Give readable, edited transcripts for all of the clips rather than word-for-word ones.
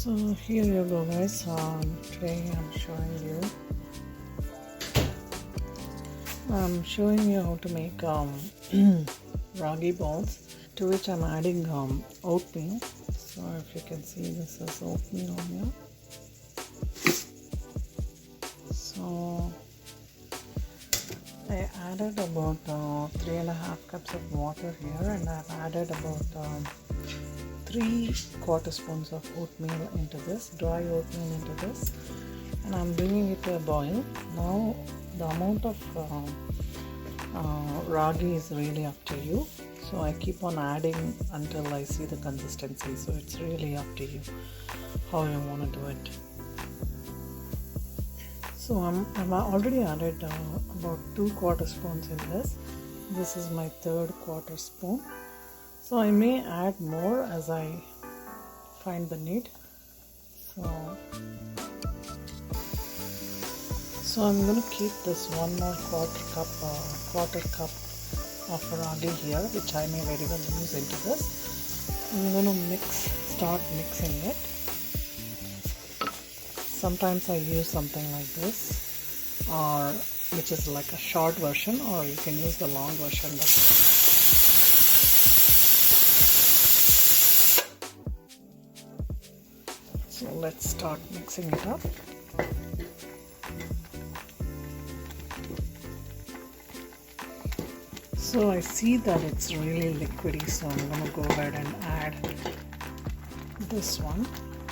So here you go guys, today I'm showing you how to make ragi balls, to which I'm adding oatmeal. So if you can see, this is oatmeal here. So I added about 3.5 cups of water here, and I've added about 3/4 spoons of oatmeal into this, dry oatmeal into this, and I'm bringing it to a boil. Now the amount of ragi is really up to you, so I keep on adding until I see the consistency, so it's really up to you how you want to do it. So I've already added about 2/4 spoons in this. This is my 3/4 spoon. So I may add more as I find the need. So I'm going to keep this one more quarter cup of ragi here, which I may very well use into this. I'm going to start mixing it. Sometimes I use something like this, or which is like a short version, or you can use the long version. So let's start mixing it up. So I see that it's really liquidy, so I'm going to go ahead and add this one.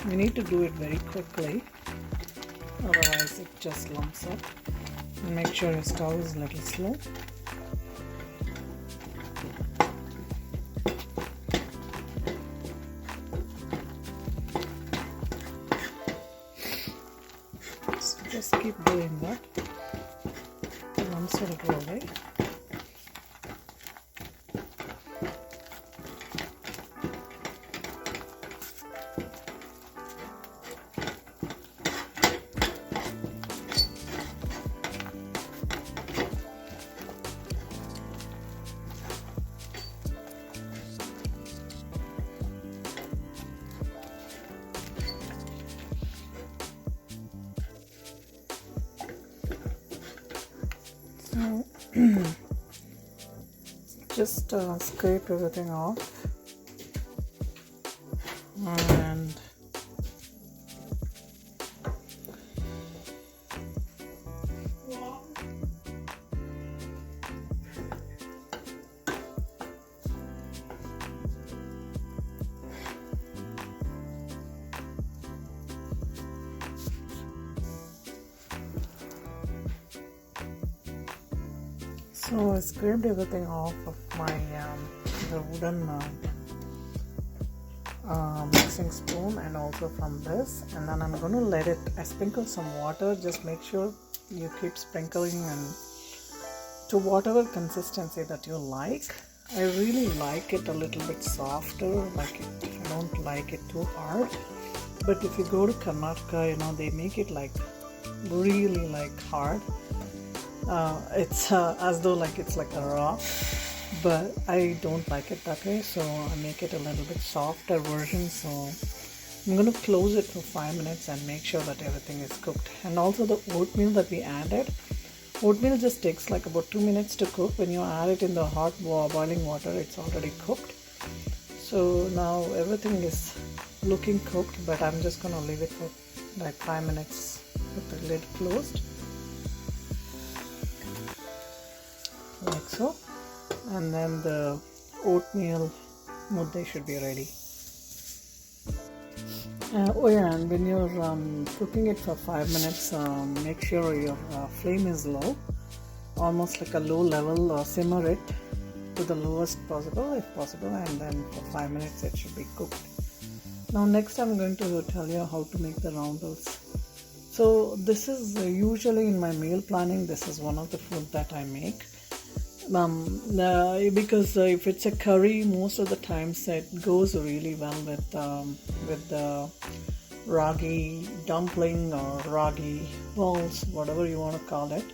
You need to do it very quickly, otherwise it just lumps up. And make sure your stove is a little slow. So just keep doing that. The lumps will go away. Just scrape everything off, and so I scraped everything off of my the wooden mixing spoon, and also from this, and then I'm going to let it, I sprinkle some water. Just make sure you keep sprinkling and to whatever consistency that you like. I really like it a little bit softer, like I don't like it too hard. But if you go to Karnataka, they make it like really like hard. It's as though like it's like a rock, but I don't like it that way, so I make it a little bit softer version. So I'm going to close it for 5 minutes and make sure that everything is cooked. And also the oatmeal that we added, oatmeal just takes like about 2 minutes to cook. When you add it in the hot boiling water, it's already cooked. So now everything is looking cooked, but I'm just going to leave it for like 5 minutes with the lid closed, like so. And then the oatmeal mudde should be ready. Oh yeah, and when you're cooking it for 5 minutes, make sure your flame is low, almost like a low level, or simmer it to the lowest possible if possible, and then for 5 minutes it should be cooked. Now next I'm going to tell you how to make the roundels. So this is usually in my meal planning, this is one of the food that I make. Because if it's a curry, most of the times it goes really well with the ragi dumpling or ragi balls, whatever you want to call it.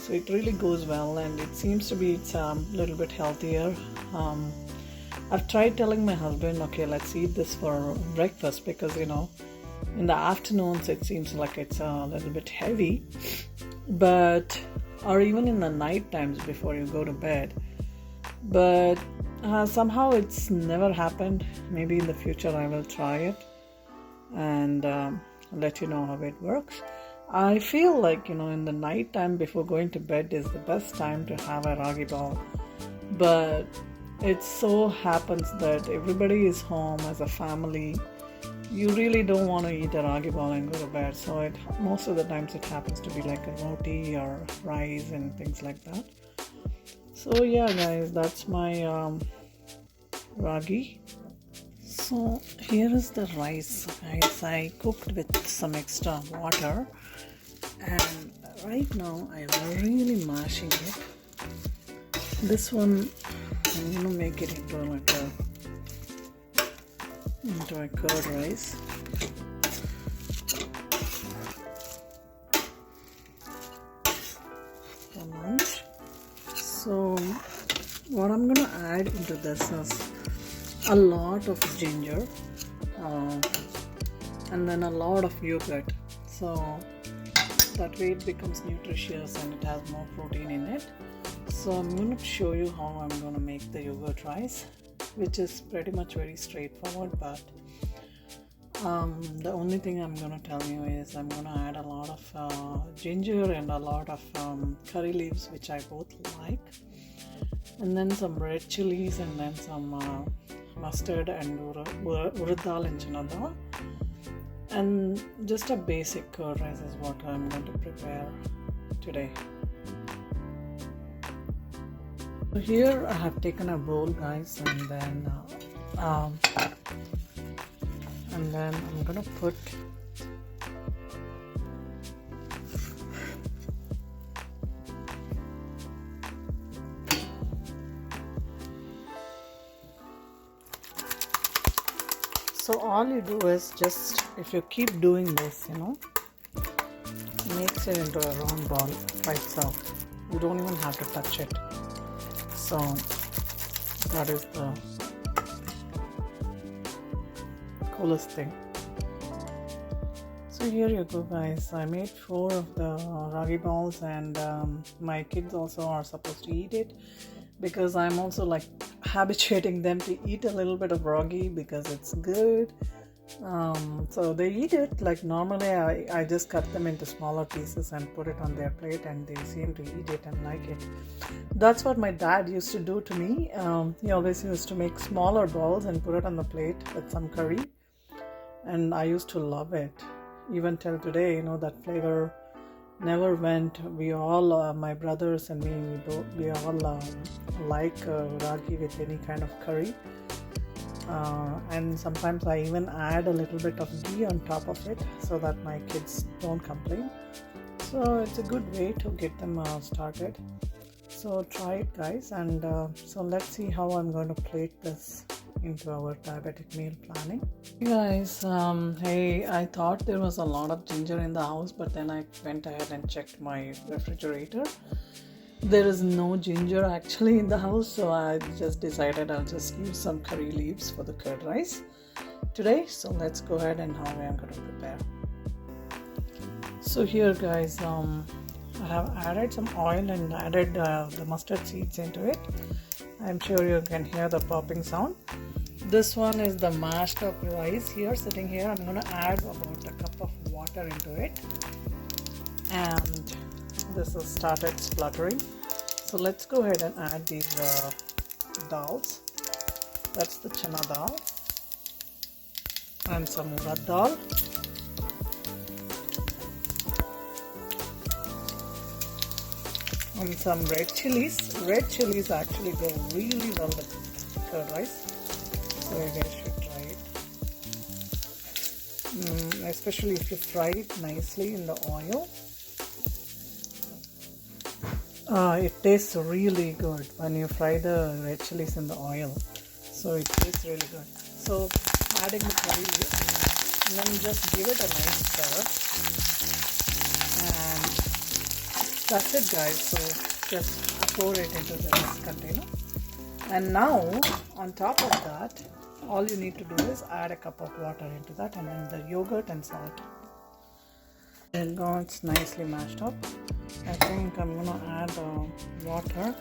So it really goes well, and it seems to be it's a little bit healthier. I've tried telling my husband, okay, let's eat this for breakfast, because in the afternoons it seems like it's a little bit heavy, but or even in the night times before you go to bed. But somehow it's never happened. Maybe in the future I will try it and let you know how it works. I feel like in the night time before going to bed is the best time to have a ragi ball, but it so happens that everybody is home as a family. You really don't want to eat a ragi ball and go to bed, so most of the times it happens to be like a roti or rice and things like that. So yeah guys, that's my ragi. So here is the rice guys. I cooked with some extra water, and right now I'm really mashing it. This one I'm gonna make it into a curd rice. For lunch. So what I'm gonna add into this is a lot of ginger and then a lot of yogurt, so that way it becomes nutritious and it has more protein in it. So I'm going to show you how I'm going to make the yogurt rice, which is pretty much very straightforward, but the only thing I'm going to tell you is I'm going to add a lot of ginger and a lot of curry leaves, which I both like, and then some red chilies, and then some mustard and urad dal and chana dal, and just a basic curd rice is what I'm going to prepare today. So here I have taken a bowl guys, and then I'm gonna put so all you do is just, if you keep doing this, makes it into a round ball by itself. You don't even have to touch it. So that is the coolest thing. So here you go guys. I made 4 of the ragi balls, and my kids also are supposed to eat it, because I'm also like habituating them to eat a little bit of ragi because it's good. So they eat it like normally. I just cut them into smaller pieces and put it on their plate, and they seem to eat it and like it. That's what my dad used to do to me. He always used to make smaller balls and put it on the plate with some curry, and I used to love it. Even till today, that flavor never went. We all, my brothers and me, we all like ragi with any kind of curry. And sometimes I even add a little bit of ghee on top of it so that my kids don't complain. So it's a good way to get them started. So try it guys, and so let's see how I'm going to plate this into our diabetic meal planning. Hey guys, hey, I thought there was a lot of ginger in the house, but then I went ahead and checked my refrigerator. There is no ginger actually in the house, so I just decided I'll just use some curry leaves for the curd rice today. So let's go ahead and how I'm going to prepare. So here guys, I have added some oil and added the mustard seeds into it. I'm sure you can hear the popping sound. This one is the mashed up rice here, sitting here. I'm going to add about a cup of water into it, and this has started spluttering. So let's go ahead and add these dals. That's the chana dal and some urad dal. And some red chilies. Red chilies actually go really well with curd rice, so you guys should try it. Especially if you fry it nicely in the oil. It tastes really good when you fry the red chilies in the oil. So it tastes really good. So adding the curry leaves, and then just give it a nice stir. And that's it guys. So just pour it into this container, And now on top of that, all you need to do is add a cup of water into that, and then the yogurt and salt. And now it's nicely mashed up. I think I'm gonna add water.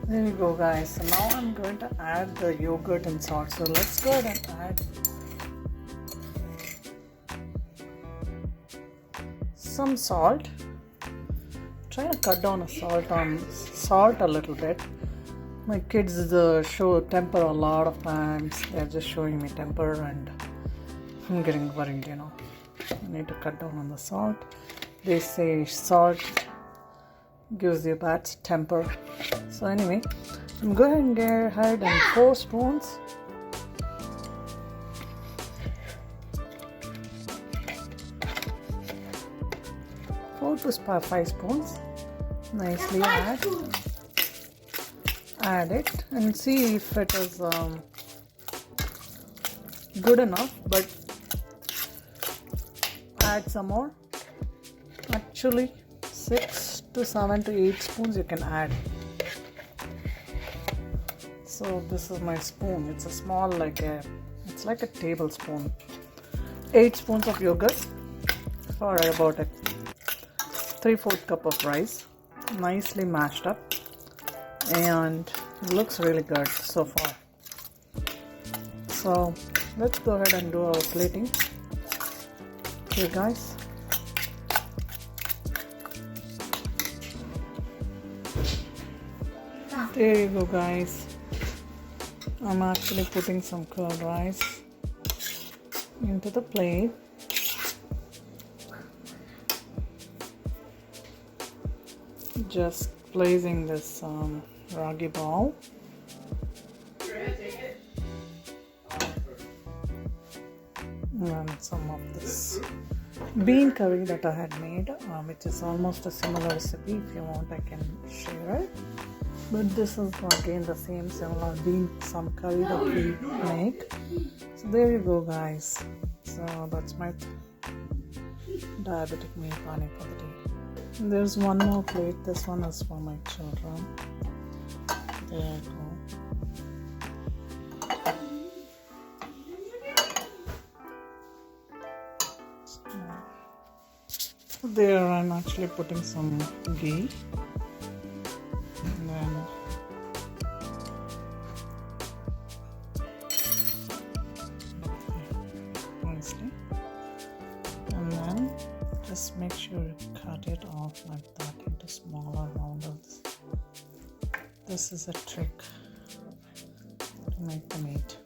There you go, guys. So now I'm going to add the yogurt and salt. So let's go ahead and add some salt. Trying to cut down on salt a little bit. My kids show temper a lot of times. They're just showing me temper and I'm getting worried, I need to cut down on the salt. They say salt gives you bad temper. So anyway, I'm going to go ahead and 4 spoons. Four to 5 spoons. Nicely add it and see if it is good enough, but add some more. Actually 6 to 7 to 8 spoons you can add. So this is my spoon. It's a small, it's like a tablespoon. 8 spoons of yogurt for about a 3/4 cup of rice. Nicely mashed up, and it looks really good so far. So let's go ahead and do our plating. Okay, guys. There you go, guys. I'm actually putting some curd rice into the plate. Just placing this ragi ball. And some of this bean curry that I had made, which is almost a similar recipe. If you want, I can share it. But this is again the same similar some curry that we make. So there you go, guys. So that's my diabetic meal planning for the day. And there's one more plate. This one is for my children. There you go. So there I'm actually putting some ghee. And then just make sure you cut it off like that into smaller roundels. This is a trick to make the meat.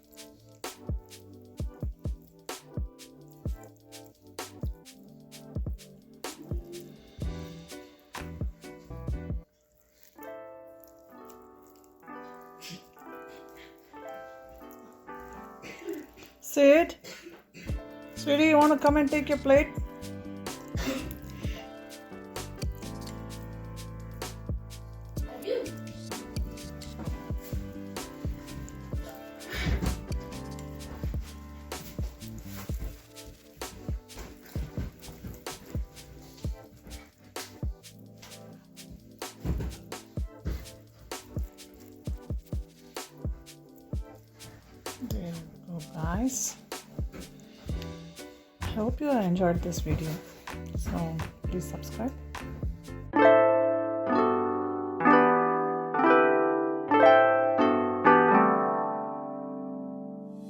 Sid, sweetie, you want to come and take your plate? There you go, guys. I hope you enjoyed this video. So please subscribe.